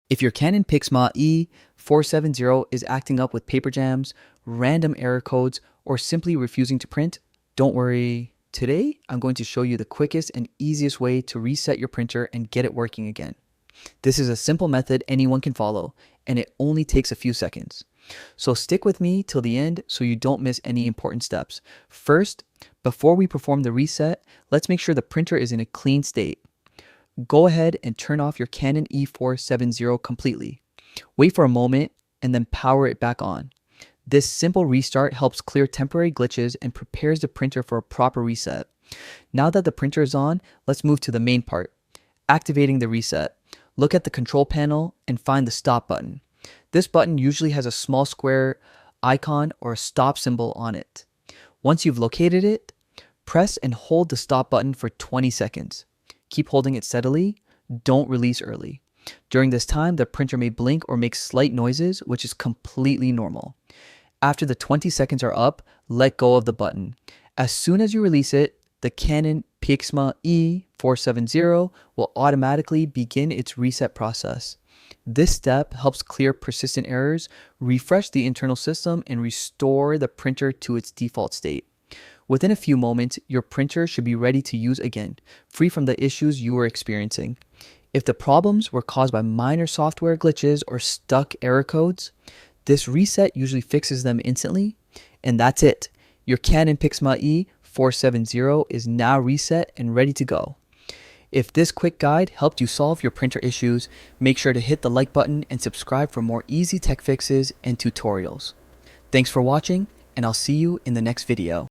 If your Canon PIXMA E470 is acting up with paper jams, random error codes, or simply refusing to print, don't worry. Today, I'm going to show you the quickest and easiest way to reset your printer and get it working again. This is a simple method anyone can follow, and it only takes a few seconds. So stick with me till the end so you don't miss any important steps. First, before we perform the reset, let's make sure the printer is in a clean state. Go ahead and turn off your Canon E470 completely. Wait for a moment and then power it back on. This simple restart helps clear temporary glitches and prepares the printer for a proper reset. Now that the printer is on, let's move to the main part, activating the reset. Look at the control panel and find the stop button. This button usually has a small square icon or a stop symbol on it. Once you've located it, press and hold the stop button for 20 seconds. Keep holding it steadily. Don't release early. During this time, the printer may blink or make slight noises, which is completely normal. After the 20 seconds are up, let go of the button. As soon as you release it, the Canon PIXMA E470 will automatically begin its reset process. This step helps clear persistent errors, refresh the internal system, and restore the printer to its default state. Within a few moments, your printer should be ready to use again, free from the issues you were experiencing. If the problems were caused by minor software glitches or stuck error codes, this reset usually fixes them instantly, and that's it. Your Canon PIXMA E470 is now reset and ready to go. If this quick guide helped you solve your printer issues, make sure to hit the like button and subscribe for more easy tech fixes and tutorials. Thanks for watching, and I'll see you in the next video.